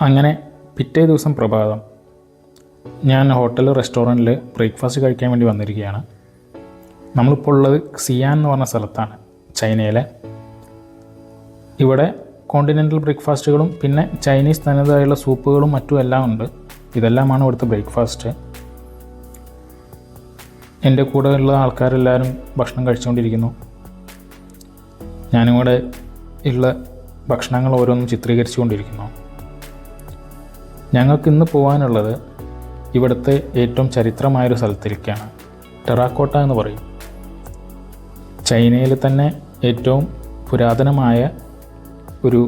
അങ്ങനെ പിറ്റേ ദിവസം പ്രഭാതം ഞാൻ ഹോട്ടൽ റെസ്റ്റോറൻറ്റിൽ ബ്രേക്ക്ഫാസ്റ്റ് കഴിക്കാൻ വേണ്ടി വന്നിരിക്കുകയാണ്. നമ്മളിപ്പോൾ ഉള്ളത് സിയാൻ എന്ന് പറഞ്ഞ സ്ഥലത്താണ്, ചൈനയിലെ. ഇവിടെ കോണ്ടിനെൻ്റൽ ബ്രേക്ക്ഫാസ്റ്റുകളും പിന്നെ ചൈനീസ് തനതായുള്ള സൂപ്പുകളും മറ്റും എല്ലാം ഉണ്ട്. ഇതെല്ലാമാണ് ഇവിടുത്തെ ബ്രേക്ക്ഫാസ്റ്റ്. എൻ്റെ കൂടെ ഉള്ള ആൾക്കാരെല്ലാവരും ഭക്ഷണം കഴിച്ചുകൊണ്ടിരിക്കുന്നു. ഞാനും കൂടെ ഉള്ള ഭക്ഷണങ്ങൾ ഓരോന്നും ചിത്രീകരിച്ചു കൊണ്ടിരിക്കുന്നു. ഞങ്ങൾക്ക് ഇന്ന് പോകാനുള്ളത് ഇവിടുത്തെ ഏറ്റവും ചരിത്രമായൊരു സ്ഥലത്തിലേക്കാണ്. ടെറാക്കോട്ട എന്ന് പറയും. ചൈനയിൽ തന്നെ ഏറ്റവും പുരാതനമായ ഒരു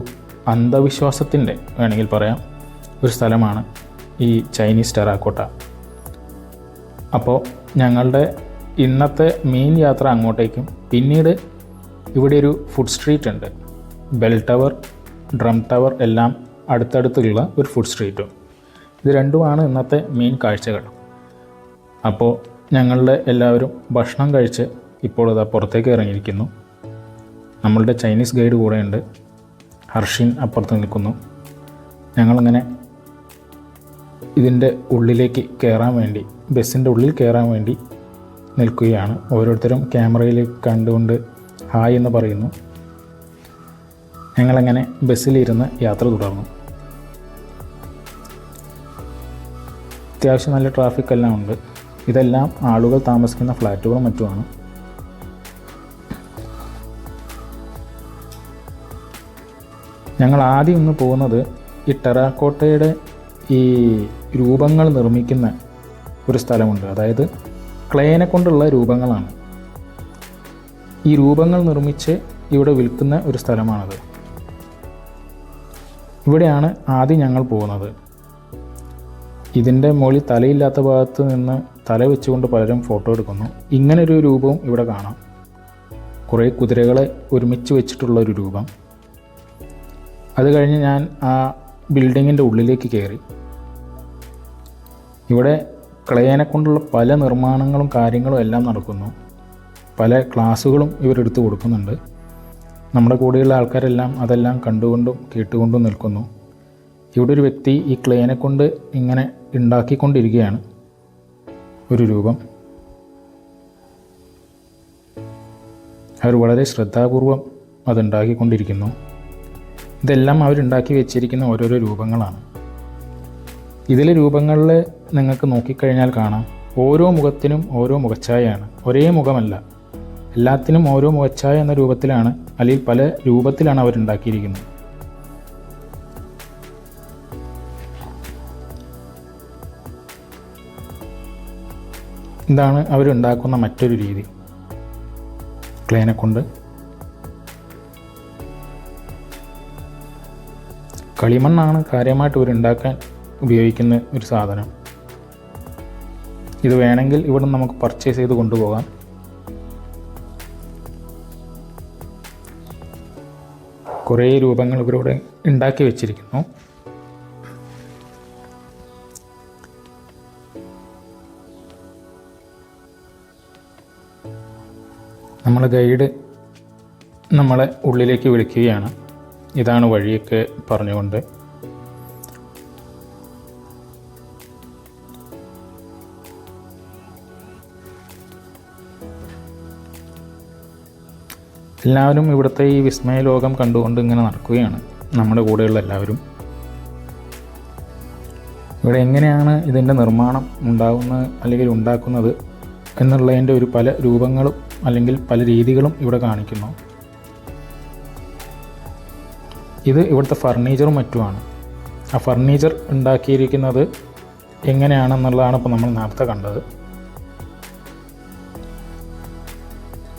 അന്ധവിശ്വാസത്തിൻ്റെ വേണമെങ്കിൽ പറയാം ഒരു സ്ഥലമാണ് ഈ ചൈനീസ് ടെറാക്കോട്ട. അപ്പോൾ ഞങ്ങളുടെ ഇന്നത്തെ മെയിൻ യാത്ര അങ്ങോട്ടേക്കും, പിന്നീട് ഇവിടെ ഒരു ഫുഡ് സ്ട്രീറ്റ് ഉണ്ട്. ബെൽ ടവർ, ഡ്രം ടവർ എല്ലാം അടുത്തടുത്തുള്ള ഒരു ഫുഡ് സ്ട്രീറ്റും. ഇത് രണ്ടുമാണ് ഇന്നത്തെ മെയിൻ കാഴ്ചകൾ. അപ്പോൾ ഞങ്ങളുടെ എല്ലാവരും ഭക്ഷണം കഴിച്ച് ഇപ്പോൾ ഇതാ പുറത്തേക്ക് ഇറങ്ങിയിരിക്കുന്നു. നമ്മളുടെ ചൈനീസ് ഗൈഡ് കൂടെയുണ്ട്, ഹർഷിൻ അപ്പുറത്ത് നിൽക്കുന്നു. ഞങ്ങളങ്ങനെ ഇതിൻ്റെ ഉള്ളിലേക്ക് കയറാൻ വേണ്ടി, ബസ്സിൻ്റെ ഉള്ളിൽ കയറാൻ വേണ്ടി നിൽക്കുകയാണ്. ഓരോരുത്തരും ക്യാമറയിലേക്ക് കണ്ടുകൊണ്ട് ഹായ് എന്ന് പറയുന്നു. ഞങ്ങളങ്ങനെ ബസ്സിലിരുന്ന് യാത്ര തുടർന്നു. അത്യാവശ്യം നല്ല ട്രാഫിക് എല്ലാം ഉണ്ട്. ഇതെല്ലാം ആളുകൾ താമസിക്കുന്ന ഫ്ലാറ്റുകളും മറ്റുമാണ്. ഞങ്ങൾ ആദ്യം ഇന്ന് പോകുന്നത് ഈ ടെറാക്കോട്ടയുടെ ഈ രൂപങ്ങൾ നിർമ്മിക്കുന്ന ഒരു സ്ഥലമുണ്ട്. അതായത് ക്ലേനെ കൊണ്ടുള്ള രൂപങ്ങളാണ്. ഈ രൂപങ്ങൾ നിർമ്മിച്ച് ഇവിടെ വിൽക്കുന്ന ഒരു സ്ഥലമാണത്. ഇവിടെയാണ് ആദ്യം ഞങ്ങൾ പോകുന്നത്. ഇതിൻ്റെ മുകളിൽ തലയില്ലാത്ത ഭാഗത്ത് നിന്ന് തല വെച്ചുകൊണ്ട് പലരും ഫോട്ടോ എടുക്കുന്നു. ഇങ്ങനൊരു രൂപവും ഇവിടെ കാണാം. കുറേ കുതിരകളെ ഒരുമിച്ച് വെച്ചിട്ടുള്ളൊരു രൂപം. അത് കഴിഞ്ഞ് ഞാൻ ആ ബിൽഡിങ്ങിൻ്റെ ഉള്ളിലേക്ക് കയറി. ഇവിടെ ക്ലേനെ കൊണ്ടുള്ള പല നിർമ്മാണങ്ങളും കാര്യങ്ങളും എല്ലാം നടക്കുന്നു. പല ക്ലാസ്സുകളും ഇവരെടുത്ത് കൊടുക്കുന്നുണ്ട്. നമ്മുടെ കൂടെയുള്ള ആൾക്കാരെല്ലാം അതെല്ലാം കണ്ടുകൊണ്ടും കേട്ടുകൊണ്ടും നിൽക്കുന്നു. ഇവിടെ ഒരു വ്യക്തി ഈ ക്ലേനെ കൊണ്ട് ഇങ്ങനെ ഉണ്ടാക്കിക്കൊണ്ടിരിക്കുകയാണ് ഒരു രൂപം. അവർ വളരെ ശ്രദ്ധാപൂർവം അതുണ്ടാക്കിക്കൊണ്ടിരിക്കുന്നു. ഇതെല്ലാം അവരുണ്ടാക്കി വെച്ചിരിക്കുന്ന ഓരോരോ രൂപങ്ങളാണ്. ഇതിലെ രൂപങ്ങളിൽ നിങ്ങൾക്ക് നോക്കിക്കഴിഞ്ഞാൽ കാണാം, ഓരോ മുഖത്തിനും ഓരോ മുഖച്ഛായയാണ്. ഒരേ മുഖമല്ല, എല്ലാത്തിനും ഓരോ മുഖച്ഛായ എന്ന രൂപത്തിലാണ്, അല്ലെങ്കിൽ പല രൂപത്തിലാണ് അവരുണ്ടാക്കിയിരിക്കുന്നത്. ഇതാണ് അവരുണ്ടാക്കുന്ന മറ്റൊരു രീതി, ക്ലേനെ കൊണ്ട്. കളിമണ്ണാണ് കാര്യമായിട്ട് ഇവരുണ്ടാക്കാൻ ഉപയോഗിക്കുന്ന ഒരു സാധനം. ഇത് വേണമെങ്കിൽ ഇവിടെ നമുക്ക് പർച്ചേസ് ചെയ്ത് കൊണ്ടുപോകാം. കുറേ രൂപങ്ങൾ ഇവരിവിടെ ഉണ്ടാക്കി വെച്ചിരിക്കുന്നു. നമ്മളെ ഗൈഡ് നമ്മളെ ഉള്ളിലേക്ക് വിളിക്കുകയാണ്. ഇതാണ് വഴിയൊക്കെ പറഞ്ഞുകൊണ്ട്. എല്ലാവരും ഇവിടുത്തെ ഈ വിസ്മയ ലോകം കണ്ടുകൊണ്ട് ഇങ്ങനെ നടക്കുകയാണ്, നമ്മുടെ കൂടെയുള്ള എല്ലാവരും. ഇവിടെ എങ്ങനെയാണ് ഇതിൻ്റെ നിർമ്മാണം ഉണ്ടാകുന്നത് അല്ലെങ്കിൽ ഉണ്ടാക്കുന്നത് എന്നുള്ളതിൻ്റെ ഒരു പല രൂപങ്ങളും അല്ലെങ്കിൽ പല രീതികളും ഇവിടെ കാണിക്കുന്നു. ഇത് ഇവിടുത്തെ ഫർണിച്ചറും മറ്റുമാണ്. ആ ഫർണിച്ചർ ഉണ്ടാക്കിയിരിക്കുന്നത് എങ്ങനെയാണെന്നുള്ളതാണ് ഇപ്പോൾ നമ്മൾ നേരത്തെ കണ്ടത്.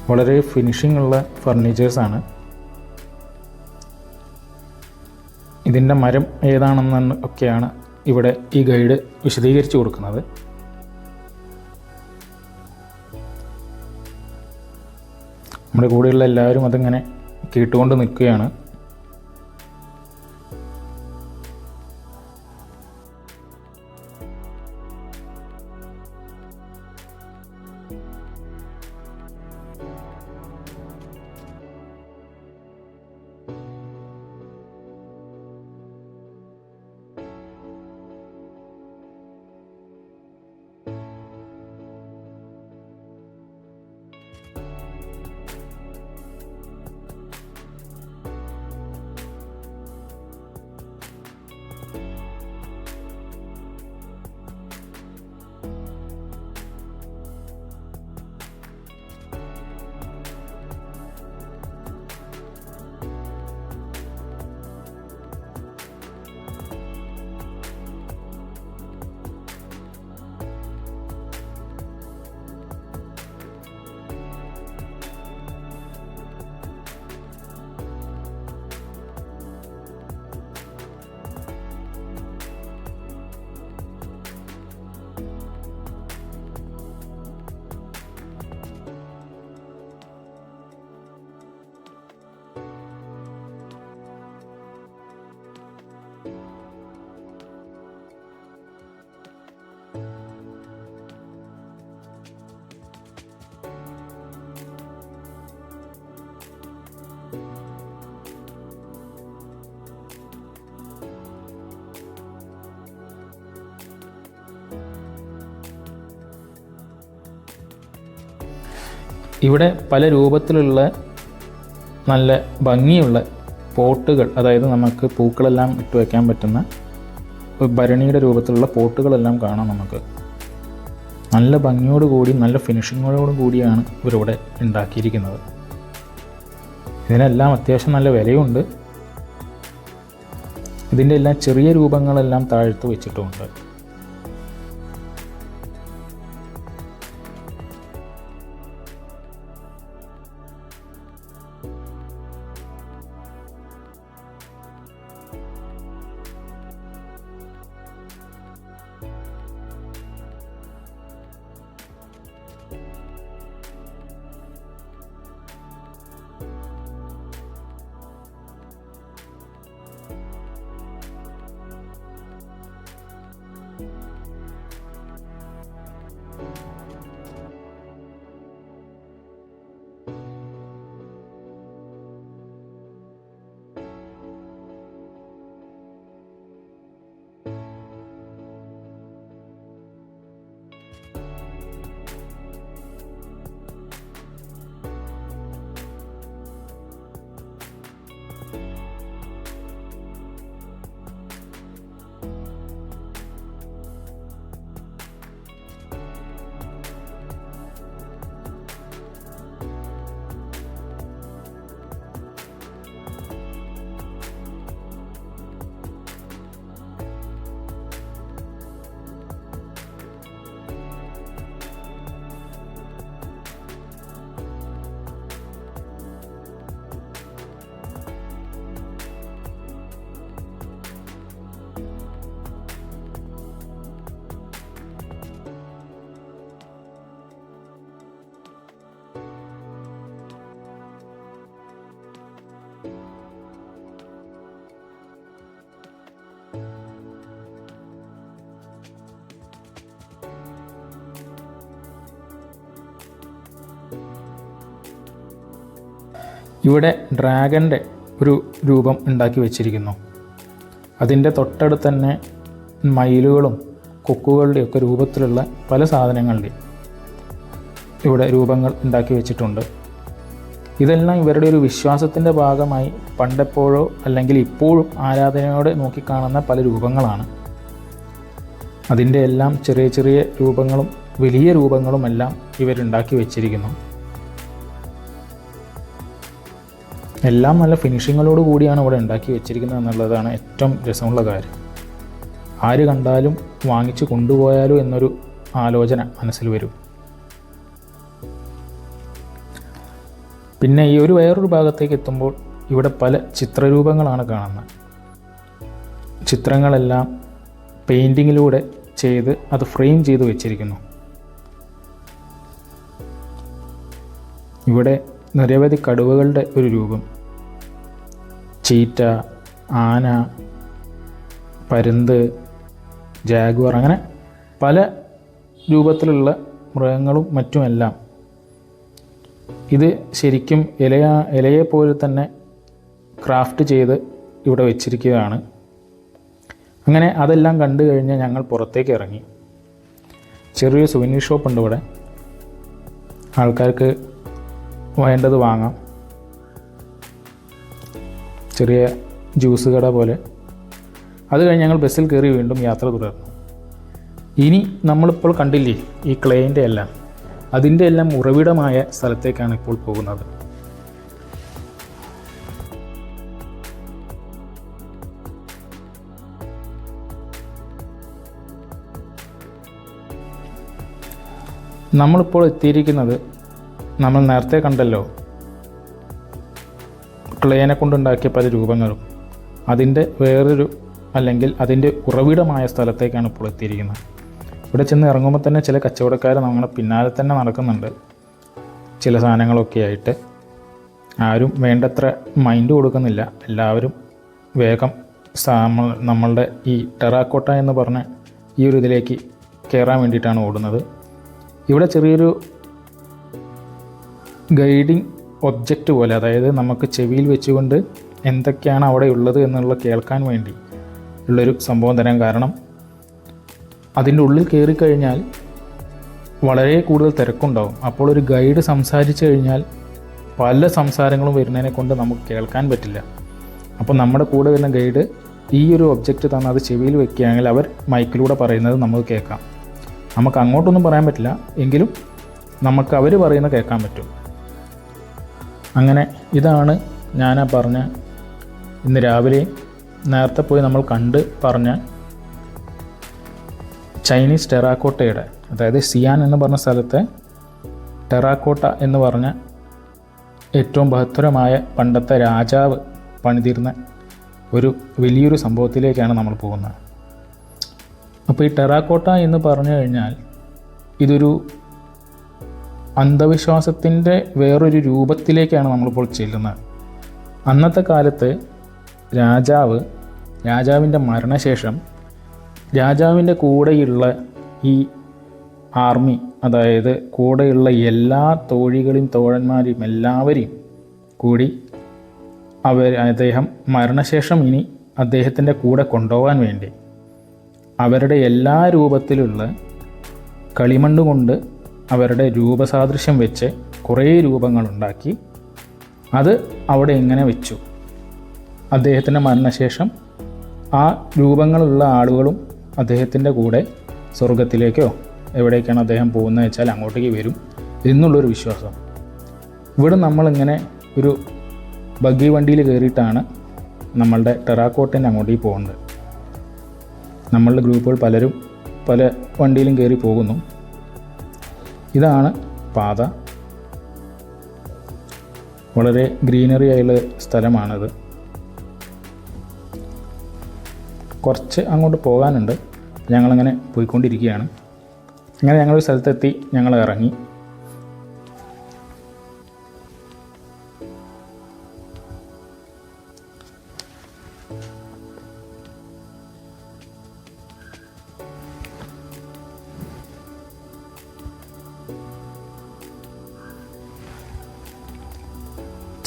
വളരെ ഫിനിഷിംഗ് ഉള്ള ഫർണിച്ചേഴ്സാണ്. ഇതിൻ്റെ മരം ഏതാണെന്ന് ഒക്കെയാണ് ഇവിടെ ഈ ഗൈഡ് വിശദീകരിച്ചു കൊടുക്കുന്നത്. നമ്മുടെ കൂടെയുള്ള എല്ലാവരും അതിങ്ങനെ കേട്ടുകൊണ്ട് നിൽക്കുകയാണ്. ഇവിടെ പല രൂപത്തിലുള്ള നല്ല ഭംഗിയുള്ള പോട്ടുകൾ, അതായത് നമുക്ക് പൂക്കളെല്ലാം ഇട്ട് വയ്ക്കാൻ പറ്റുന്ന ഭരണിയുടെ രൂപത്തിലുള്ള പോട്ടുകളെല്ലാം കാണാം. നമുക്ക് നല്ല ഭംഗിയോടുകൂടി നല്ല ഫിനിഷിങ്ങോടു കൂടിയാണ് ഇവരിവിടെ ഉണ്ടാക്കിയിരിക്കുന്നത്. ഇതിനെല്ലാം അത്യാവശ്യം നല്ല വിലയുണ്ട്. ഇതിൻ്റെ എല്ലാം ചെറിയ രൂപങ്ങളെല്ലാം താഴ്ത്തു വെച്ചിട്ടുമുണ്ട്. ഇവിടെ ഡ്രാഗൻ്റെ ഒരു രൂപം ഉണ്ടാക്കി വെച്ചിരിക്കുന്നു. അതിൻ്റെ തൊട്ടടുത്ത് തന്നെ മയിലുകളും കൊക്കുകളുടെയും ഒക്കെ രൂപത്തിലുള്ള പല സാധനങ്ങളുടെയും ഇവിടെ രൂപങ്ങൾ ഉണ്ടാക്കി വെച്ചിട്ടുണ്ട്. ഇതെല്ലാം ഇവരുടെ ഒരു വിശ്വാസത്തിൻ്റെ ഭാഗമായി പണ്ടെപ്പോഴോ അല്ലെങ്കിൽ ഇപ്പോഴും ആരാധനയോടെ നോക്കിക്കാണുന്ന പല രൂപങ്ങളാണ്. അതിൻ്റെ എല്ലാം ചെറിയ ചെറിയ രൂപങ്ങളും വലിയ രൂപങ്ങളുമെല്ലാം ഇവരുണ്ടാക്കി വെച്ചിരിക്കുന്നു. എല്ലാം നല്ല ഫിനിഷിങ്ങോട് കൂടിയാണ് ഇവിടെ ഉണ്ടാക്കി വെച്ചിരിക്കുന്നത് എന്നുള്ളതാണ് ഏറ്റവും രസമുള്ള കാര്യം. ആര് കണ്ടാലും വാങ്ങിച്ചു കൊണ്ടുപോയാലോ എന്നൊരു ആലോചന മനസ്സിൽ വരും. പിന്നെ ഈ വേറൊരു ഭാഗത്തേക്ക് എത്തുമ്പോൾ ഇവിടെ പല ചിത്രരൂപങ്ങളാണ് കാണുന്നത്. ചിത്രങ്ങളെല്ലാം പെയിൻറ്റിങ്ങിലൂടെ ചെയ്ത് അത് ഫ്രെയിം ചെയ്ത് വെച്ചിരിക്കുന്നു. ഇവിടെ നിരവധി കടുവകളുടെ ഒരു രൂപം, ചീറ്റ, ആന, പരുന്ത്, ജാഗ്വർ, അങ്ങനെ പല രൂപത്തിലുള്ള മൃഗങ്ങളും മറ്റുമെല്ലാം ഇത് ശരിക്കും ഇലയെപ്പോലെ തന്നെ ക്രാഫ്റ്റ് ചെയ്ത് ഇവിടെ വെച്ചിരിക്കുകയാണ്. അങ്ങനെ അതെല്ലാം കണ്ടു കഴിഞ്ഞ് ഞങ്ങൾ പുറത്തേക്ക് ഇറങ്ങി. ചെറിയൊരു സുവനീർ ഷോപ്പുണ്ട് ഇവിടെ, ആൾക്കാർക്ക് വേണ്ടത് വാങ്ങാം. ചെറിയ ജ്യൂസ് കട പോലെ. അത് കഴിഞ്ഞ് ഞങ്ങൾ ബസ്സിൽ കയറി വീണ്ടും യാത്ര തുടർന്നു. ഇനി നമ്മളിപ്പോൾ കണ്ടില്ലേ ഈ ക്ലേൻ്റെ എല്ലാം, അതിൻ്റെ എല്ലാം ഉറവിടമായ സ്ഥലത്തേക്കാണ് ഇപ്പോൾ പോകുന്നത്. നമ്മളിപ്പോൾ എത്തിയിരിക്കുന്നത്, നമ്മൾ നേരത്തെ കണ്ടല്ലോ ക്ലേനെ കൊണ്ടുണ്ടാക്കിയ പല രൂപങ്ങളും, അതിൻ്റെ വേറൊരു അല്ലെങ്കിൽ അതിൻ്റെ ഉറവിടമായ സ്ഥലത്തേക്കാണ് ഇപ്പോൾ എത്തിയിരിക്കുന്നത്. ഇവിടെ ചെന്ന് ഇറങ്ങുമ്പോൾ തന്നെ ചില കച്ചവടക്കാർ നമ്മളെ പിന്നാലെ തന്നെ നടക്കുന്നുണ്ട് ചില സാധനങ്ങളൊക്കെ ആയിട്ട്. ആരും വേണ്ടത്ര മൈൻഡ് കൊടുക്കുന്നില്ല. എല്ലാവരും വേഗം നമ്മളുടെ ഈ ടെറാക്കോട്ട എന്ന് പറഞ്ഞ ഈ ഒരു ഇതിലേക്ക് കയറാൻ വേണ്ടിയിട്ടാണ് ഓടുന്നത്. ഇവിടെ ചെറിയൊരു ഗൈഡിങ് ഒബ്ജക്റ്റ് പോലെ, അതായത് നമുക്ക് ചെവിയിൽ വെച്ചുകൊണ്ട് എന്തൊക്കെയാണ് അവിടെ ഉള്ളത് എന്നുള്ള കേൾക്കാൻ വേണ്ടി ഉള്ളൊരു സംഭവം തരാൻ. കാരണം അതിൻ്റെ ഉള്ളിൽ കയറിക്കഴിഞ്ഞാൽ വളരെ കൂടുതൽ തിരക്കുണ്ടാവും. അപ്പോൾ ഒരു ഗൈഡ് സംസാരിച്ചു കഴിഞ്ഞാൽ പല സംസാരങ്ങളും വരുന്നതിനെ കൊണ്ട് നമുക്ക് കേൾക്കാൻ പറ്റില്ല. അപ്പോൾ നമ്മുടെ കൂടെ വരുന്ന ഗൈഡ് ഈ ഒരു ഒബ്ജക്റ്റ് തന്ന് അത് ചെവിയിൽ വെക്കുകയാണെങ്കിൽ അവർ മൈക്കിലൂടെ പറയുന്നത് നമുക്ക് കേൾക്കാം. നമുക്ക് അങ്ങോട്ടൊന്നും പറയാൻ പറ്റില്ല, എങ്കിലും നമുക്ക് അവർ പറയുന്നത് കേൾക്കാൻ പറ്റും. അങ്ങനെ ഇതാണ് ഞാൻ പറഞ്ഞ ഇന്ന് രാവിലെ നേരത്തെ പോയി നമ്മൾ കണ്ട് പറഞ്ഞ ചൈനീസ് ടെറാക്കോട്ടയുടെ, അതായത് സിയാൻ എന്ന് പറഞ്ഞ സ്ഥലത്തെ ടെറാക്കോട്ട എന്ന് പറഞ്ഞ ഏറ്റവും ബൃഹത്തരമായ പണ്ടത്തെ രാജാവ് പണിതിരുന്ന ഒരു വലിയൊരു സംഭവത്തിലേക്കാണ് നമ്മൾ പോകുന്നത്. അപ്പോൾ ഈ ടെറാക്കോട്ട എന്ന് പറഞ്ഞു കഴിഞ്ഞാൽ ഇതൊരു അന്ധവിശ്വാസത്തിൻ്റെ വേറൊരു രൂപത്തിലേക്കാണ് നമ്മളിപ്പോൾ ചെല്ലുന്നത്. അന്നത്തെ കാലത്ത് രാജാവിൻ്റെ മരണശേഷം രാജാവിൻ്റെ കൂടെയുള്ള ഈ ആർമി, അതായത് കൂടെയുള്ള എല്ലാ തോഴികളും തോഴന്മാരെയും എല്ലാവരെയും കൂടി അദ്ദേഹം മരണശേഷം ഇനി അദ്ദേഹത്തിൻ്റെ കൂടെ കൊണ്ടുപോകാൻ വേണ്ടി അവരുടെ എല്ലാ രൂപത്തിലുള്ള കളിമണ്ണ് കൊണ്ട് അവരുടെ രൂപസാദൃശ്യം വെച്ച് കുറേ രൂപങ്ങളുണ്ടാക്കി അത് അവിടെ ഇങ്ങനെ വെച്ചു. അദ്ദേഹത്തിൻ്റെ മരണശേഷം ആ രൂപങ്ങളുള്ള ആളുകളും അദ്ദേഹത്തിൻ്റെ കൂടെ സ്വർഗത്തിലേക്കോ എവിടേക്കാണ് അദ്ദേഹം പോകുന്നത് വെച്ചാൽ അങ്ങോട്ടേക്ക് വരും എന്നുള്ളൊരു വിശ്വാസം. ഇവിടെ നമ്മളിങ്ങനെ ഒരു ബഗ്ഗി വണ്ടിയിൽ കയറിയിട്ടാണ് നമ്മളുടെ ടെറാക്കോട്ടേൻ്റെ അങ്ങോട്ടേക്ക് പോകുന്നത്. നമ്മളുടെ ഗ്രൂപ്പുകൾ പലരും പല വണ്ടിയിലും കയറി പോകുന്നു. ഇതാണ് പാത. വളരെ ഗ്രീനറി ആയുള്ള സ്ഥലമാണിത്. കുറച്ച് അങ്ങോട്ട് പോകാനുണ്ട്. ഞങ്ങളങ്ങനെ പോയിക്കൊണ്ടിരിക്കുകയാണ്. അങ്ങനെ ഞങ്ങളൊരു സ്ഥലത്തെത്തി. ഞങ്ങൾ ഇറങ്ങി.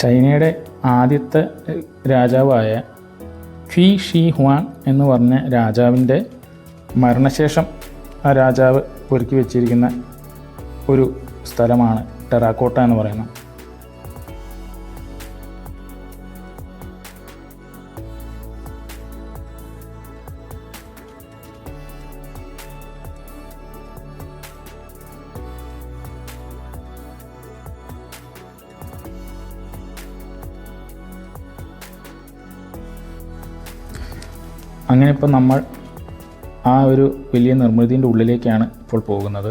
ചൈനയുടെ ആദ്യത്തെ രാജാവായ ക്വി ഷി ഹുവാൻ എന്ന് പറഞ്ഞ രാജാവിൻ്റെ മരണശേഷം ആ രാജാവ് ഒരുക്കി വെച്ചിരിക്കുന്ന ഒരു സ്ഥലമാണ് ടെറാക്കോട്ട എന്ന് പറയുന്നത്. അങ്ങനെ ഇപ്പോൾ നമ്മൾ ആ ഒരു വലിയ നിർമ്മിതിൻ്റെ ഉള്ളിലേക്കാണ് ഇപ്പോൾ പോകുന്നത്.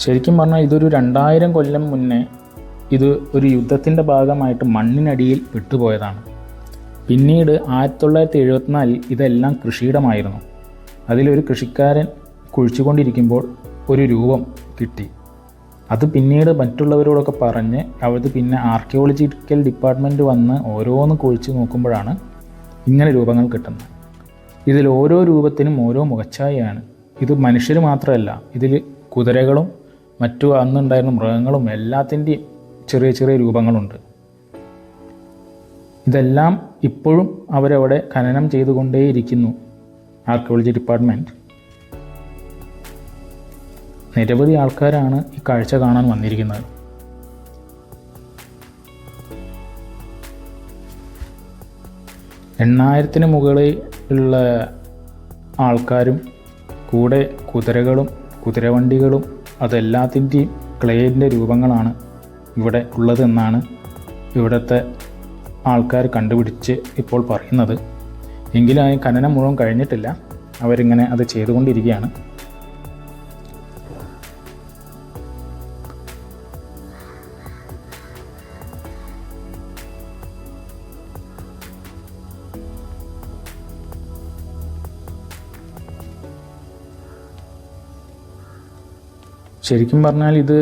ശരിക്കും പറഞ്ഞാൽ ഇതൊരു 2000 കൊല്ലം മുന്നേ ഇത് ഒരു യുദ്ധത്തിൻ്റെ ഭാഗമായിട്ട് മണ്ണിനടിയിൽ വിട്ടുപോയതാണ്. പിന്നീട് 1974 ഇതെല്ലാം കൃഷിയിടമായിരുന്നു. അതിലൊരു കൃഷിക്കാരൻ കുഴിച്ചുകൊണ്ടിരിക്കുമ്പോൾ ഒരു രൂപം കിട്ടി. അത് പിന്നീട് മറ്റുള്ളവരോടൊക്കെ പറഞ്ഞ് അത് പിന്നെ ആർക്കിയോളജിക്കൽ ഡിപ്പാർട്ട്മെൻറ്റ് വന്ന് ഓരോന്ന് കുഴിച്ച് നോക്കുമ്പോഴാണ് ഇങ്ങനെ രൂപങ്ങൾ കിട്ടുന്നത്. ഇതിൽ ഓരോ രൂപത്തിനും ഓരോ മുഖച്ഛായയാണ്. ഇത് മനുഷ്യർ മാത്രമല്ല, ഇതിൽ കുതിരകളും മറ്റു അന്നുണ്ടായിരുന്ന മൃഗങ്ങളും എല്ലാത്തിൻ്റെയും ചെറിയ ചെറിയ രൂപങ്ങളുണ്ട്. ഇതെല്ലാം ഇപ്പോഴും അവരവിടെ ഖനനം ചെയ്തുകൊണ്ടേയിരിക്കുന്നു ആർക്കിയോളജി ഡിപ്പാർട്ട്മെൻറ്റ്. നിരവധി ആൾക്കാരാണ് ഈ കാഴ്ച കാണാൻ വന്നിരിക്കുന്നത്. എണ്ണായിരത്തിന് മുകളിൽ ഉള്ള ആൾക്കാരും കൂടെ കുതിരകളും കുതിരവണ്ടികളും അതെല്ലാത്തിൻ്റെയും ക്ലേൻ്റെ രൂപങ്ങളാണ് ഇവിടെ ഉള്ളതെന്നാണ് ഇവിടുത്തെ ആൾക്കാർ കണ്ടുപിടിച്ച് ഇപ്പോൾ പറയുന്നത്. എങ്കിലും ആ ഖനനം മുഴുവൻ കഴിഞ്ഞിട്ടില്ല. അവരിങ്ങനെ അത് ചെയ്തുകൊണ്ടിരിക്കുകയാണ്. ശരിക്കും പറഞ്ഞാൽ ഇത്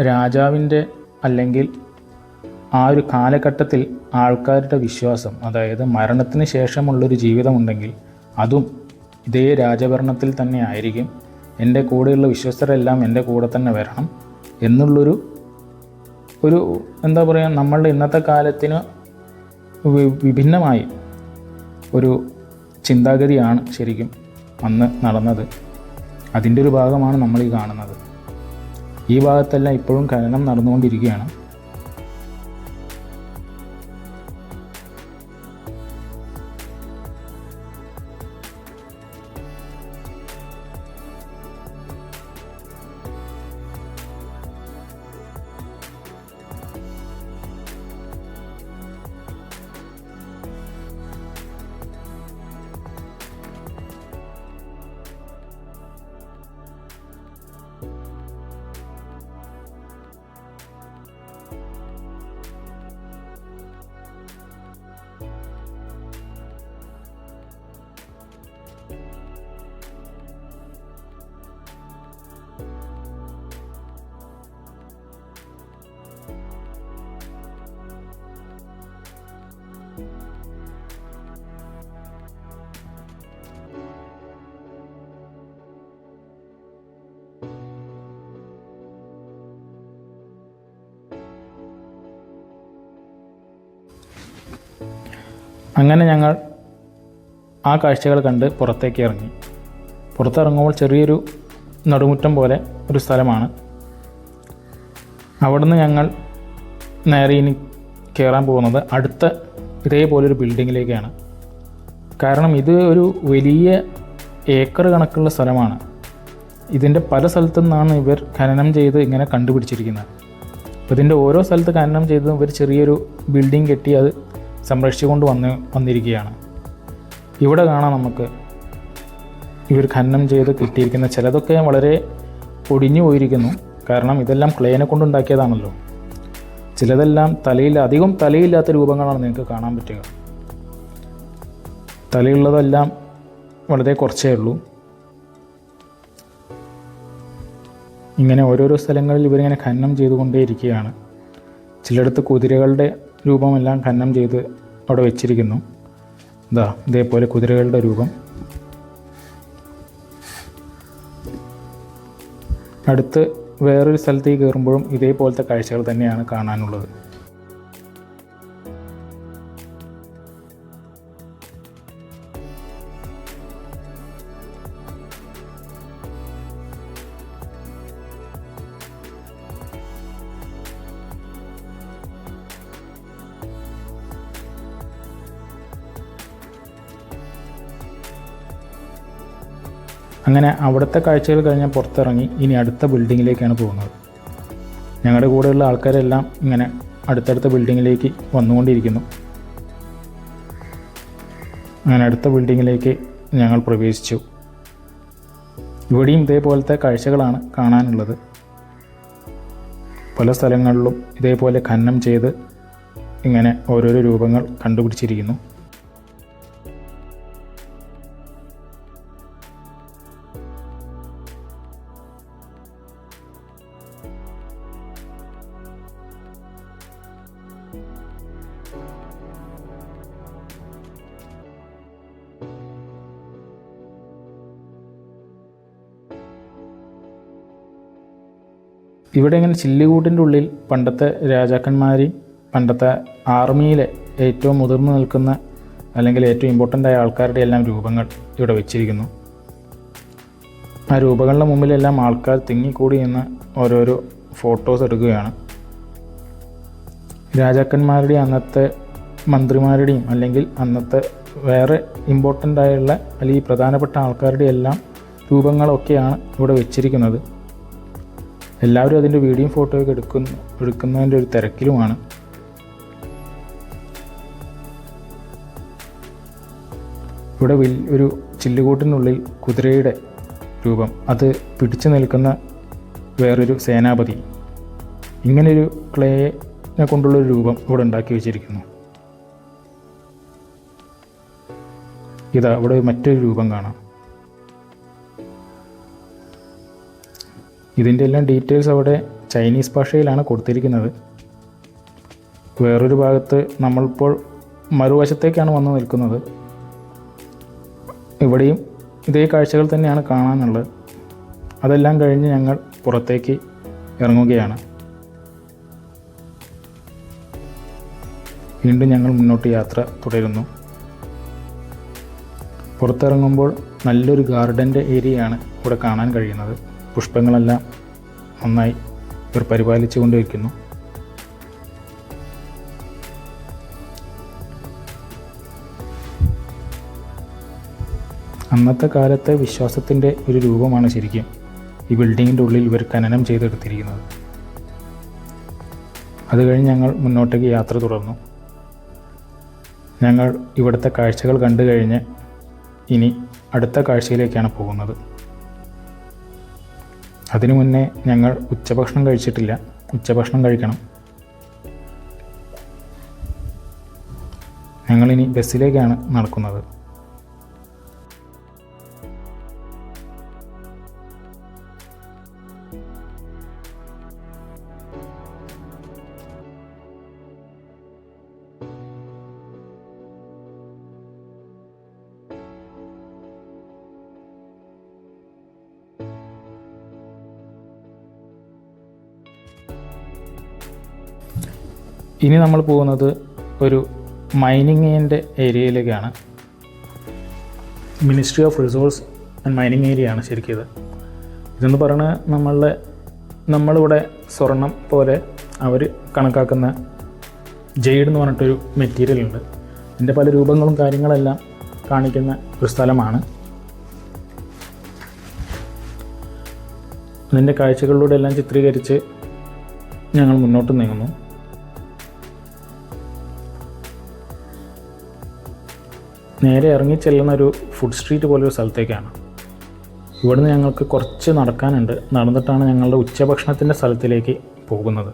രാജാവിൻ്റെ അല്ലെങ്കിൽ ആ ഒരു കാലഘട്ടത്തിൽ ആൾക്കാരുടെ വിശ്വാസം, അതായത് മരണത്തിന് ശേഷമുള്ളൊരു ജീവിതമുണ്ടെങ്കിൽ അതും ഇതേ രാജഭരണത്തിൽ തന്നെ ആയിരിക്കും. എൻ്റെ കൂടെയുള്ള വിശ്വസ്തരെല്ലാം എൻ്റെ കൂടെ തന്നെ വരണം എന്നുള്ളൊരു എന്താ പറയുക, നമ്മളുടെ ഇന്നത്തെ കാലത്തിന് വിഭിന്നമായി ഒരു ചിന്താഗതിയാണ് ശരിക്കും അന്ന് നടന്നത്. അതിൻ്റെ ഒരു ഭാഗമാണ് നമ്മൾ ഈ കാണുന്നത്. ഈ ഭാഗത്തെല്ലാം ഇപ്പോഴും ഖനനം നടന്നുകൊണ്ടിരിക്കുകയാണ്. അങ്ങനെ ഞങ്ങൾ ആ കാഴ്ചകൾ കണ്ട് പുറത്തേക്ക് ഇറങ്ങി. പുറത്തിറങ്ങുമ്പോൾ ചെറിയൊരു നടുമുറ്റം പോലെ ഒരു സ്ഥലമാണ്. അവിടുന്ന് ഞങ്ങൾ നേരെ ഇനി കയറാൻ പോകുന്നത് അടുത്ത ഇതേപോലൊരു ബിൽഡിങ്ങിലേക്കാണ്. കാരണം ഇത് ഒരു വലിയ ഏക്കർ കണക്കുള്ള സ്ഥലമാണ്. ഇതിൻ്റെ പല സ്ഥലത്തു നിന്നാണ് ഇവർ ഖനനം ചെയ്ത് ഇങ്ങനെ കണ്ടുപിടിച്ചിരിക്കുന്നത്. അപ്പോൾ ഇതിൻ്റെ ഓരോ സ്ഥലത്ത് ഖനനം ചെയ്ത് ഇവർ ചെറിയൊരു ബിൽഡിംഗ് കെട്ടി അത് സംരക്ഷിച്ചുകൊണ്ട് വന്നിരിക്കുകയാണ്. ഇവിടെ കാണാം നമുക്ക് ഇവർ ഖനനം ചെയ്ത് കിട്ടിയിരിക്കുന്ന ചിലതൊക്കെ വളരെ പൊടിഞ്ഞു പോയിരിക്കുന്നു. കാരണം ഇതെല്ലാം ക്ലേനെ കൊണ്ടുണ്ടാക്കിയതാണല്ലോ. ചിലതെല്ലാം അധികം തലയില്ലാത്ത രൂപങ്ങളാണ് നിങ്ങൾക്ക് കാണാൻ പറ്റുക. തലയുള്ളതെല്ലാം വളരെ കുറച്ചേ ഉള്ളൂ. ഇങ്ങനെ ഓരോരോ സ്ഥലങ്ങളിൽ ഇവരിങ്ങനെ ഖനനം ചെയ്തുകൊണ്ടേയിരിക്കുകയാണ്. ചിലയിടത്ത് കുതിരകളുടെ രൂപമെല്ലാം ഖനനം ചെയ്ത് അവിടെ വെച്ചിരിക്കുന്നു. ഇതേപോലെ കുതിരകളുടെ രൂപം. അടുത്ത് വേറൊരു സ്ഥലത്തേക്ക് കയറുമ്പോഴും ഇതേപോലത്തെ കാഴ്ചകൾ തന്നെയാണ് കാണാനുള്ളത്. അങ്ങനെ അവിടുത്തെ കാഴ്ചകൾ കഴിഞ്ഞാൽ പുറത്തിറങ്ങി ഇനി അടുത്ത ബിൽഡിങ്ങിലേക്കാണ് പോകുന്നത്. ഞങ്ങളുടെ കൂടെയുള്ള ആൾക്കാരെല്ലാം ഇങ്ങനെ അടുത്തടുത്ത ബിൽഡിങ്ങിലേക്ക് വന്നുകൊണ്ടിരിക്കുന്നു. അങ്ങനെ അടുത്ത ബിൽഡിങ്ങിലേക്ക് ഞങ്ങൾ പ്രവേശിച്ചു. ഇവിടെയും ഇതേപോലത്തെ കാഴ്ചകളാണ് കാണാനുള്ളത്. പല സ്ഥലങ്ങളിലും ഇതേപോലെ ഖനനം ചെയ്ത് ഇങ്ങനെ ഓരോരോ രൂപങ്ങൾ കണ്ടുപിടിച്ചിരിക്കുന്നു. ഇവിടെ ഇങ്ങനെ ചില്ലുകൂട്ടിൻ്റെ ഉള്ളിൽ പണ്ടത്തെ രാജാക്കന്മാരെയും പണ്ടത്തെ ആർമിയിലെ ഏറ്റവും മുതിർന്നു നിൽക്കുന്ന അല്ലെങ്കിൽ ഏറ്റവും ഇമ്പോർട്ടൻ്റ് ആയ ആൾക്കാരുടെ എല്ലാം രൂപങ്ങൾ ഇവിടെ വെച്ചിരിക്കുന്നു. ആ രൂപങ്ങളുടെ മുമ്പിലെല്ലാം ആൾക്കാർ തിങ്ങിക്കൂടി നിന്ന് ഓരോരോ ഫോട്ടോസ് എടുക്കുകയാണ്. രാജാക്കന്മാരുടെയും അന്നത്തെ മന്ത്രിമാരുടെയും അല്ലെങ്കിൽ അന്നത്തെ വേറെ ഇമ്പോർട്ടൻ്റ് ആയുള്ള അല്ലെങ്കിൽ പ്രധാനപ്പെട്ട ആൾക്കാരുടെ എല്ലാം രൂപങ്ങളൊക്കെയാണ് ഇവിടെ വെച്ചിരിക്കുന്നത്. എല്ലാവരും അതിൻ്റെ വീഡിയോയും ഫോട്ടോയൊക്കെ എടുക്കുന്നതിൻ്റെ ഒരു തിരക്കിലുമാണ്. ഇവിടെ ഒരു ചില്ലുകൂട്ടിനുള്ളിൽ കുതിരയുടെ രൂപം, അത് പിടിച്ചു നിൽക്കുന്ന വേറൊരു സേനാപതി, ഇങ്ങനെയൊരു ക്ലേനെ കൊണ്ടുള്ളൊരു രൂപം ഇവിടെ ഉണ്ടാക്കി വെച്ചിരിക്കുന്നു. ഇവിടെ മറ്റൊരു രൂപം കാണാം. ഇതിൻ്റെ എല്ലാം ഡീറ്റെയിൽസ് അവിടെ ചൈനീസ് ഭാഷയിലാണ് കൊടുത്തിരിക്കുന്നത്. വേറൊരു ഭാഗത്ത് നമ്മളിപ്പോൾ മറുവശത്തേക്കാണ് വന്ന് നിൽക്കുന്നത്. ഇവിടെയും ഇതേ കാഴ്ചകൾ തന്നെയാണ് കാണാനുള്ളത്. അതെല്ലാം കഴിഞ്ഞ് ഞങ്ങൾ പുറത്തേക്ക് ഇറങ്ങുകയാണ്. വീണ്ടും ഞങ്ങൾ മുന്നോട്ട് യാത്ര തുടരുന്നു. പുറത്തിറങ്ങുമ്പോൾ നല്ലൊരു ഗാർഡൻ്റെ ഏരിയയാണ് ഇവിടെ കാണാൻ കഴിയുന്നത്. പുഷ്പങ്ങളെല്ലാം നന്നായി ഇവർ പരിപാലിച്ചു കൊണ്ടിരിക്കുന്നു. അന്നത്തെ കാലത്തെ വിശ്വാസത്തിൻ്റെ ഒരു രൂപമാണ് ശരിക്കും ഈ ബിൽഡിങ്ങിൻ്റെ ഉള്ളിൽ ഇവർ ഖനനം ചെയ്തെടുത്തിരിക്കുന്നത്. അത് കഴിഞ്ഞ് ഞങ്ങൾ മുന്നോട്ടേക്ക് യാത്ര തുടർന്നു. ഞങ്ങൾ ഇവിടുത്തെ കാഴ്ചകൾ കണ്ടു കഴിഞ്ഞ് ഇനി അടുത്ത കാഴ്ചയിലേക്കാണ് പോകുന്നത്. അതിനു മുന്നേ ഞങ്ങൾ ഉച്ചഭക്ഷണം കഴിച്ചിട്ടില്ല. ഉച്ചഭക്ഷണം കഴിക്കണം. ഞങ്ങളിനി ബസ്സിലേക്കാണ് നടക്കുന്നത്. ഇനി നമ്മൾ പോകുന്നത് ഒരു മൈനിങ്ങിൻ്റെ ഏരിയയിലേക്കാണ്. Ministry of resource and mining area ആണ് ശരിക്കും ഇത്. ഇതെന്ന് പറയുന്നത് നമ്മളിവിടെ സ്വർണം പോലെ അവർ കണക്കാക്കുന്ന ജെയ്ഡ് എന്ന് പറഞ്ഞിട്ടൊരു മെറ്റീരിയൽ ഉണ്ട്. ഇതിൻ്റെ പല രൂപങ്ങളും കാര്യങ്ങളെല്ലാം കാണിക്കുന്ന ഒരു സ്ഥലമാണ്. അതിൻ്റെ കാഴ്ചകളിലൂടെ എല്ലാം ചിത്രീകരിച്ച് ഞങ്ങൾ മുന്നോട്ട് നീങ്ങുന്നു. നേരെ ഇറങ്ങിച്ചെല്ലുന്ന ഒരു ഫുഡ് സ്ട്രീറ്റ് പോലൊരു സ്ഥലത്തേക്കാണ്. ഇവിടുന്ന് ഞങ്ങൾക്ക് കുറച്ച് നടക്കാനുണ്ട്. നടന്നിട്ടാണ് ഞങ്ങളുടെ ഉച്ചഭക്ഷണത്തിൻ്റെ സ്ഥലത്തിലേക്ക് പോകുന്നത്.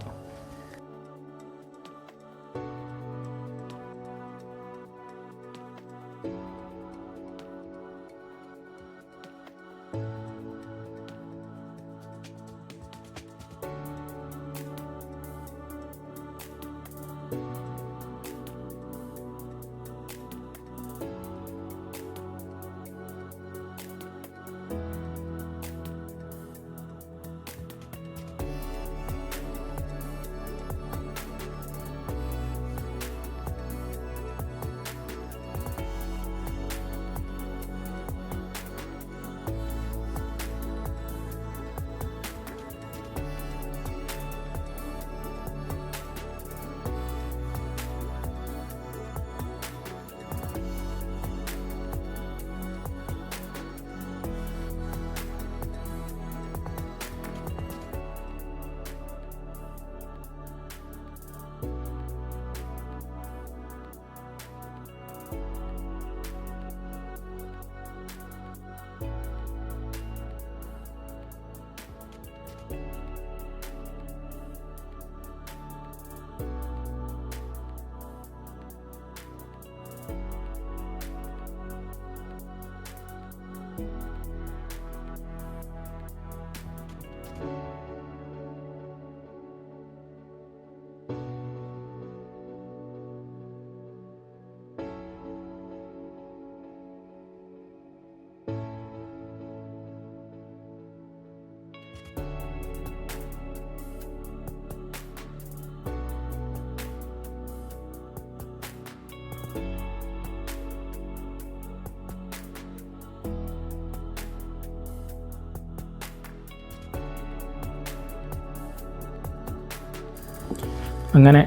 അങ്ങനെ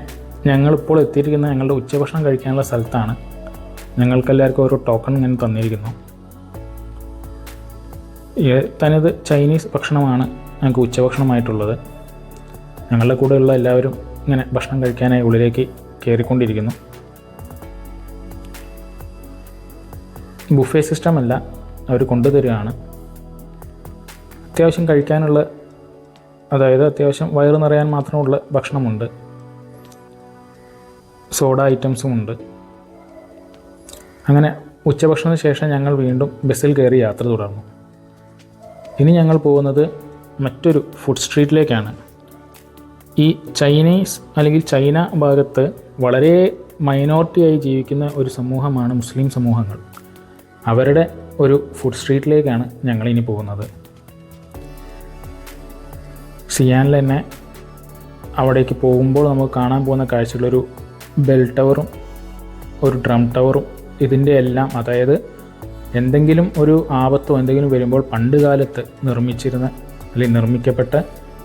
ഞങ്ങളിപ്പോൾ എത്തിയിരിക്കുന്നത് ഞങ്ങളുടെ ഉച്ചഭക്ഷണം കഴിക്കാനുള്ള സ്ഥലത്താണ്. ഞങ്ങൾക്കെല്ലാവർക്കും ഓരോ ടോക്കൺ ഇങ്ങനെ തന്നിരിക്കുന്നു. തനിത് ചൈനീസ് ഭക്ഷണമാണ് ഞങ്ങൾക്ക് ഉച്ചഭക്ഷണമായിട്ടുള്ളത്. ഞങ്ങളുടെ കൂടെയുള്ള എല്ലാവരും ഇങ്ങനെ ഭക്ഷണം കഴിക്കാനായി ഉള്ളിലേക്ക് കയറിക്കൊണ്ടിരിക്കുന്നു. ബുഫേ സിസ്റ്റമല്ല, അവർ കൊണ്ടുതരികയാണ്. അത്യാവശ്യം കഴിക്കാനുള്ള, അതായത് അത്യാവശ്യം വയറ് നിറയാൻ മാത്രമുള്ള ഭക്ഷണമുണ്ട്. സോഡ ഐറ്റംസും ഉണ്ട്. അങ്ങനെ ഉച്ചഭക്ഷണത്തിന് ശേഷം ഞങ്ങൾ വീണ്ടും ബസ്സിൽ കയറി യാത്ര തുടർന്നു. ഇനി ഞങ്ങൾ പോകുന്നത് മറ്റൊരു ഫുഡ് സ്ട്രീറ്റിലേക്കാണ്. ഈ ചൈനീസ് അല്ലെങ്കിൽ ചൈന ഭാഗത്ത് വളരെ മൈനോറിറ്റിയായി ജീവിക്കുന്ന ഒരു സമൂഹമാണ് മുസ്ലിം സമൂഹങ്ങൾ. അവരുടെ ഒരു ഫുഡ് സ്ട്രീറ്റിലേക്കാണ് ഞങ്ങളിനി പോകുന്നത്. സിയാനിൽ തന്നെ അവിടേക്ക് പോകുമ്പോൾ നമുക്ക് കാണാൻ പോകുന്ന കാഴ്ചകളൊരു ബെൽ ടവറും ഒരു ഡ്രം ടവറും ഇതിൻ്റെ എല്ലാം, അതായത് എന്തെങ്കിലും ഒരു ആപത്തോ എന്തെങ്കിലും വരുമ്പോൾ പണ്ട് കാലത്ത് നിർമ്മിച്ചിരുന്ന അല്ലെങ്കിൽ നിർമ്മിക്കപ്പെട്ട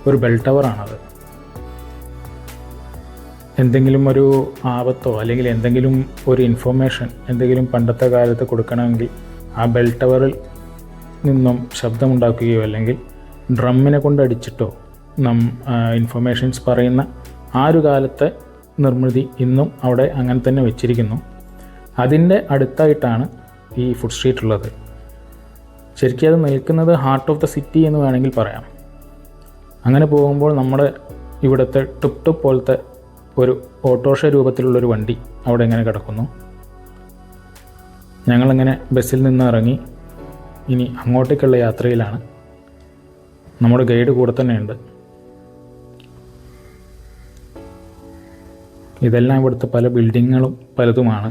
ഒരു ബെൽ ടവറാണത്. എന്തെങ്കിലും ഒരു ആപത്തോ അല്ലെങ്കിൽ എന്തെങ്കിലും ഒരു ഇൻഫർമേഷൻ എന്തെങ്കിലും പണ്ടത്തെ കാലത്ത് കൊടുക്കണമെങ്കിൽ ആ ബെൽ ടവറിൽ നിന്നും ശബ്ദമുണ്ടാക്കുകയോ അല്ലെങ്കിൽ ഡ്രമ്മിനെ കൊണ്ടടിച്ചിട്ടോ ഇൻഫർമേഷൻസ് പറയുന്ന ആ ഒരു കാലത്തെ നിർമ്മിതി ഇന്നും അവിടെ അങ്ങനെ തന്നെ വെച്ചിരിക്കുന്നു. അതിൻ്റെ അടുത്തായിട്ടാണ് ഈ ഫുഡ് സ്ട്രീറ്റ് ഉള്ളത്. ശരിക്കും അത് നിൽക്കുന്നത് ഹാർട്ട് ഓഫ് ദ സിറ്റി എന്ന് വേണമെങ്കിൽ പറയാം. അങ്ങനെ പോകുമ്പോൾ നമ്മുടെ ഇവിടുത്തെ ടുപ് ടുപ് പോലത്തെ ഒരു ഓട്ടോറിക്ഷ രൂപത്തിലുള്ളൊരു വണ്ടി അവിടെ ഇങ്ങനെ കിടക്കുന്നു. ഞങ്ങളിങ്ങനെ ബസ്സിൽ നിന്ന് ഇറങ്ങി ഇനി അങ്ങോട്ടേക്കുള്ള യാത്രയിലാണ്. നമ്മുടെ ഗൈഡ് കൂടെ തന്നെയുണ്ട്. ഇതെല്ലാം ഇവിടുത്തെ പല ബിൽഡിങ്ങുകളും പലതുമാണ്.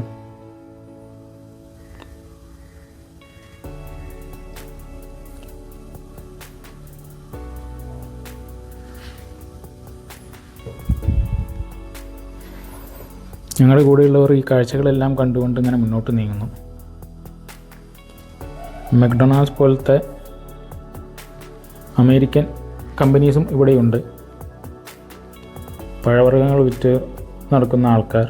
ഞങ്ങളുടെ കൂടെയുള്ളവർ ഈ കാഴ്ചകളെല്ലാം കണ്ടുകൊണ്ട് ഇങ്ങനെ മുന്നോട്ട് നീങ്ങുന്നു. മക്ഡൊണാൾഡ്സ് പോലത്തെ അമേരിക്കൻ കമ്പനീസും ഇവിടെയുണ്ട്. പഴവർഗ്ഗങ്ങൾ വിറ്റ് നടക്കുന്ന ആൾക്കാർ.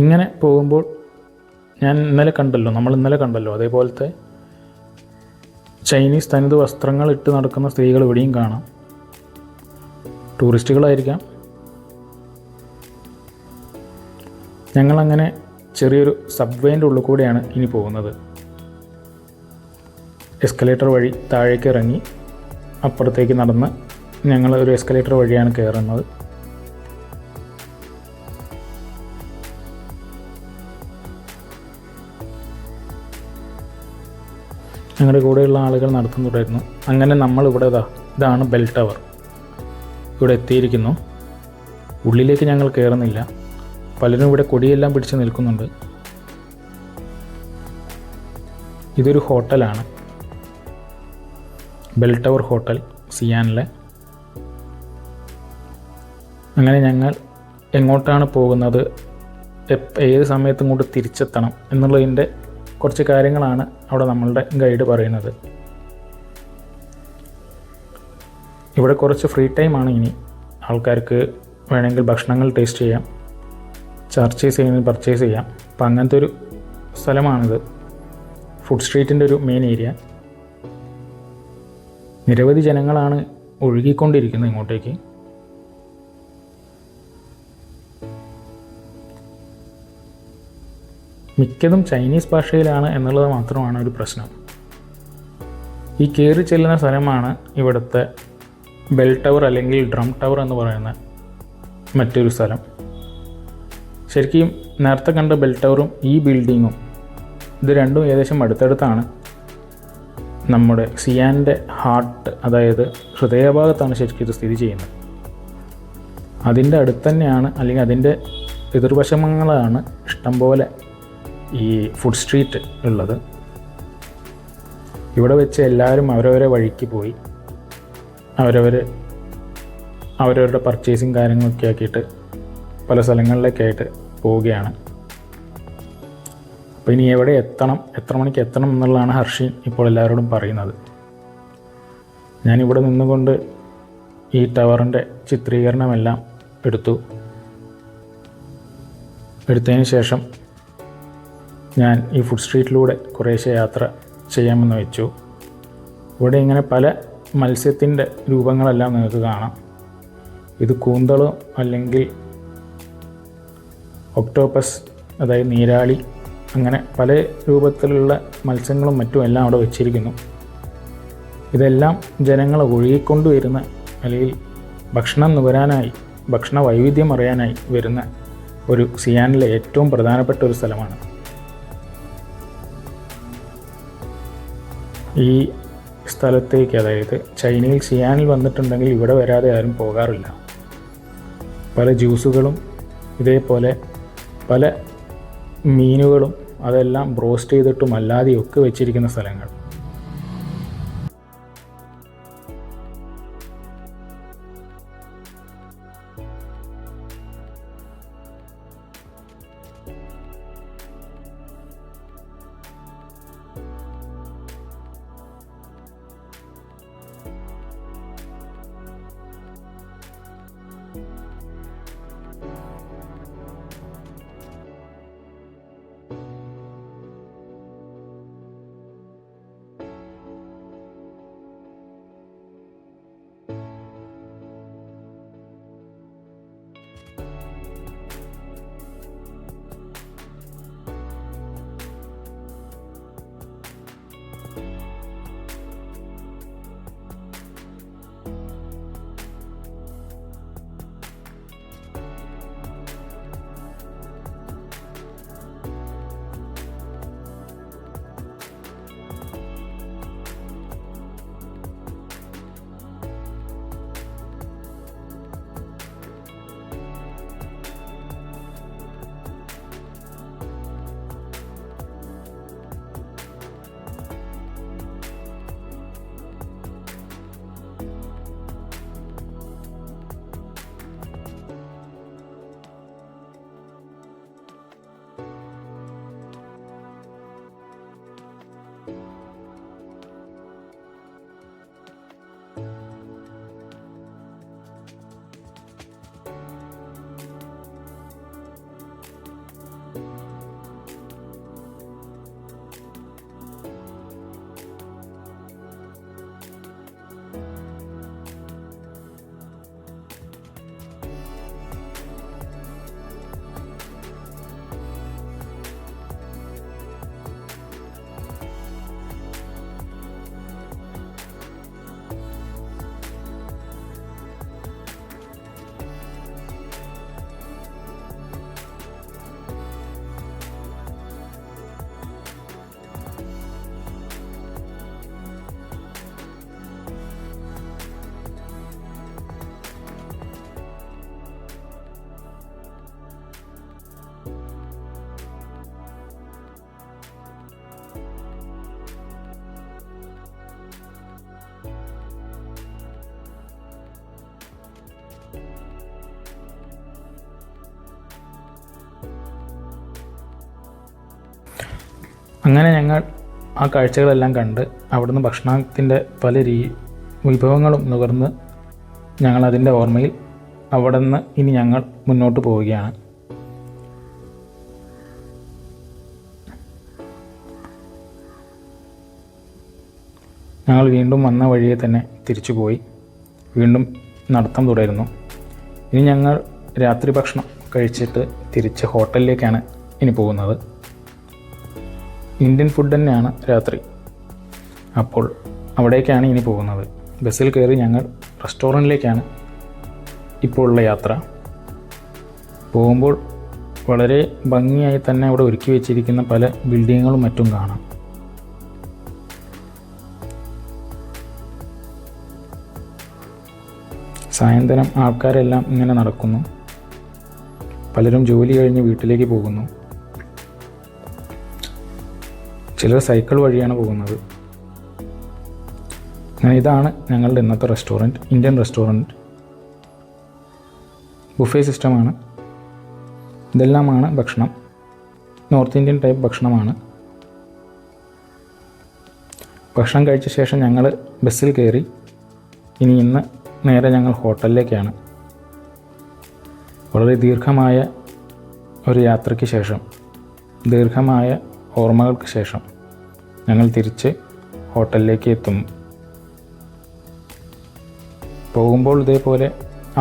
ഇങ്ങനെ പോകുമ്പോൾ നമ്മൾ ഇന്നലെ കണ്ടല്ലോ അതേപോലത്തെ ചൈനീസ് തനത് വസ്ത്രങ്ങൾ ഇട്ട് നടക്കുന്ന സ്ത്രീകൾ ഇവിടെയും കാണാം. ടൂറിസ്റ്റുകളായിരിക്കാം. ഞങ്ങളങ്ങനെ ചെറിയൊരു സബ്വേൻ്റെ ഉള്ളിൽ കൂടെയാണ് ഇനി പോകുന്നത്. എസ്കലേറ്റർ വഴി താഴേക്ക് ഇറങ്ങി അപ്പുറത്തേക്ക് നടന്ന് ഞങ്ങൾ ഒരു എസ്കലേറ്റർ വഴിയാണ് കയറുന്നത്. ഞങ്ങളുടെ കൂടെയുള്ള ആളുകൾ നടത്തുന്നുണ്ടായിരുന്നു. അങ്ങനെ നമ്മളിവിടെ ഇതാണ് ബെൽ ടവർ. ഇവിടെ എത്തിയിരിക്കുന്നു. ഉള്ളിലേക്ക് ഞങ്ങൾ കയറുന്നില്ല. പലരും ഇവിടെ കൊടിയെല്ലാം പിടിച്ച് നിൽക്കുന്നുണ്ട്. ഇതൊരു ഹോട്ടലാണ്, ബെൽ ടവർ ഹോട്ടൽ സിയാനിലെ. അങ്ങനെ ഞങ്ങൾ എങ്ങോട്ടാണ് പോകുന്നത്, ഏത് സമയത്തും കൊണ്ട് തിരിച്ചെത്തണം എന്നുള്ളതിൻ്റെ കുറച്ച് കാര്യങ്ങളാണ് അവിടെ നമ്മളുടെ ഗൈഡ് പറയുന്നത്. ഇവിടെ കുറച്ച് ഫ്രീ ടൈമാണ് ഇനി. ആൾക്കാർക്ക് വേണമെങ്കിൽ ഭക്ഷണങ്ങൾ ടേസ്റ്റ് ചെയ്യാം, പർച്ചേസ് ചെയ്യാം. അപ്പം അങ്ങനത്തെ ഒരു സ്ഥലമാണിത്. ഫുഡ് സ്ട്രീറ്റിൻ്റെ ഒരു മെയിൻ ഏരിയ. നിരവധി ജനങ്ങളാണ് ഒഴുകിക്കൊണ്ടിരിക്കുന്നത് ഇങ്ങോട്ടേക്ക്. മിക്കതും ചൈനീസ് ഭാഷയിലാണ് എന്നുള്ളത് മാത്രമാണ് ഒരു പ്രശ്നം. ഈ കയറി ചെല്ലുന്ന സ്ഥലമാണ് ഇവിടുത്തെ ബെൽ ടവർ അല്ലെങ്കിൽ ഡ്രം ടവർ എന്ന് പറയുന്ന മറ്റൊരു സ്ഥലം. ശരിക്കും നേരത്തെ കണ്ട ബെൽ ടവറും ഈ ബിൽഡിങ്ങും ഇത് രണ്ടും ഏകദേശം അടുത്തടുത്താണ്. നമ്മുടെ സിയാൻ്റെ ഹാർട്ട്, അതായത് ഹൃദയഭാഗത്താണ് ശരിക്കും ഇത് സ്ഥിതി ചെയ്യുന്നത്. അതിൻ്റെ അടുത്ത് തന്നെയാണ്, അല്ലെങ്കിൽ അതിൻ്റെ എതിർവശങ്ങളാണ് ഇഷ്ടംപോലെ ഈ ഫുഡ് സ്ട്രീറ്റ് ഉള്ളത്. ഇവിടെ വെച്ച് എല്ലാവരും അവരവരെ വഴിക്ക് പോയി അവരവരുടെ പർച്ചേസിങ് കാര്യങ്ങളൊക്കെ ആക്കിയിട്ട് പല സ്ഥലങ്ങളിലേക്കായിട്ട് പോവുകയാണ്. അപ്പോൾ ഇനി എവിടെ എത്തണം, എത്ര മണിക്ക് എത്തണം എന്നുള്ളതാണ് ഹർഷീൻ ഇപ്പോൾ എല്ലാവരോടും പറയുന്നത്. ഞാനിവിടെ നിന്നുകൊണ്ട് ഈ ടവറിൻ്റെ ചിത്രീകരണമെല്ലാം എടുത്തതിന് ശേഷം ഞാൻ ഈ ഫുഡ് സ്ട്രീറ്റിലൂടെ കുറേശ്ശെ യാത്ര ചെയ്യാമെന്ന് വെച്ചു. ഇവിടെ ഇങ്ങനെ പല മത്സ്യത്തിൻ്റെ രൂപങ്ങളെല്ലാം നിങ്ങൾക്ക് കാണാം. ഇത് കൂന്തളോ അല്ലെങ്കിൽ ഒക്ടോപ്പസ്, അതായത് നീരാളി, അങ്ങനെ പല രൂപത്തിലുള്ള മത്സ്യങ്ങളും മറ്റും എല്ലാം അവിടെ വെച്ചിരിക്കുന്നു. ഇതെല്ലാം ജനങ്ങൾ ഒഴുകിക്കൊണ്ടുവരുന്ന, അല്ലെങ്കിൽ ഭക്ഷണം നുകരാനായി, ഭക്ഷണ വൈവിധ്യം അറിയാനായി വരുന്ന ഒരു സിയാനിലെ ഏറ്റവും പ്രധാനപ്പെട്ട ഒരു സ്ഥലമാണ്. ഈ സ്ഥലത്തേക്ക്, അതായത് ചൈനയിൽ സിയാനിൽ വന്നിട്ടുണ്ടെങ്കിൽ ഇവിടെ വരാതെ ആരും പോകാറില്ല. പല ജ്യൂസുകളും ഇതേപോലെ പല മീനുകളും അതെല്ലാം ബ്രോസ്റ്റ് ചെയ്തിട്ടും അല്ലാതെയൊക്കെ വെച്ചിരിക്കുന്ന സ്ഥലങ്ങൾ. അങ്ങനെ ഞങ്ങൾ ആ കാഴ്ചകളെല്ലാം കണ്ട് അവിടുന്ന് ഭക്ഷണത്തിൻ്റെ പല വിഭവങ്ങളും നുകർന്ന് ഞങ്ങളതിൻ്റെ ഓർമ്മയിൽ അവിടെ നിന്ന് ഇനി ഞങ്ങൾ മുന്നോട്ട് പോവുകയാണ്. ഞങ്ങൾ വീണ്ടും വന്ന വഴിയെ തന്നെ തിരിച്ചു പോയി വീണ്ടും നടത്തം തുടരുന്നു. ഇനി ഞങ്ങൾ രാത്രി ഭക്ഷണം കഴിച്ചിട്ട് തിരിച്ച് ഹോട്ടലിലേക്കാണ് ഇനി പോകുന്നത്. ഇന്ത്യൻ ഫുഡ് തന്നെയാണ് രാത്രി. അപ്പോൾ അവിടേക്കാണ് ഇനി പോകുന്നത്. ബസ്സിൽ കയറി ഞങ്ങൾ റെസ്റ്റോറൻറ്റിലേക്കാണ് ഇപ്പോൾ ഉള്ള യാത്ര. പോകുമ്പോൾ വളരെ ഭംഗിയായി തന്നെ അവിടെ ഒരുക്കി വെച്ചിരിക്കുന്ന പല ബിൽഡിങ്ങുകളും മറ്റും കാണാം. സായന്തനം ആൾക്കാരെല്ലാം ഇങ്ങനെ നടക്കുന്നു. പലരും ജോലി കഴിഞ്ഞ് വീട്ടിലേക്ക് പോകുന്നു. ചിലർ സൈക്കിൾ വഴിയാണ് പോകുന്നത്. അങ്ങനെ ഇതാണ് ഞങ്ങളുടെ ഇന്നത്തെ റെസ്റ്റോറൻറ്റ്, ഇന്ത്യൻ റെസ്റ്റോറൻറ്റ്. ബുഫേ സിസ്റ്റമാണ്. ഇതെല്ലാമാണ് ഭക്ഷണം. നോർത്ത് ഇന്ത്യൻ ടൈപ്പ് ഭക്ഷണമാണ്. ഭക്ഷണം കഴിച്ച ശേഷം ഞങ്ങൾ ബസ്സിൽ കയറി ഇന്ന് നേരെ ഞങ്ങൾ ഹോട്ടലിലേക്കാണ്. വളരെ ദീർഘമായ ഒരു യാത്രയ്ക്ക് ശേഷം, ദീർഘമായ ഓർമ്മകൾക്ക് ശേഷം ഞങ്ങൾ തിരിച്ച് ഹോട്ടലിലേക്ക് എത്തുന്നു. പോകുമ്പോൾ ഇതേപോലെ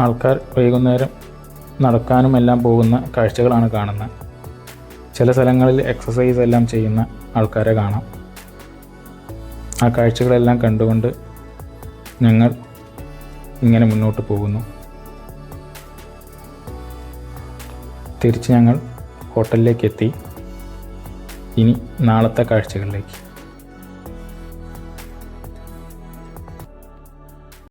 ആൾക്കാർ വൈകുന്നേരം നടക്കാനും എല്ലാം പോകുന്ന കാഴ്ചകളാണ് കാണുന്നത്. ചില സ്ഥലങ്ങളിൽ എക്സസൈസ് എല്ലാം ചെയ്യുന്ന ആൾക്കാരെ കാണാം. ആ കാഴ്ചകളെല്ലാം കണ്ടുകൊണ്ട് ഞങ്ങൾ ഇങ്ങനെ മുന്നോട്ട് പോകുന്നു. തിരിച്ച് ഞങ്ങൾ ഹോട്ടലിലേക്ക് എത്തി. ഇനി നാളത്തെ കാഴ്ചകളിലേക്ക്.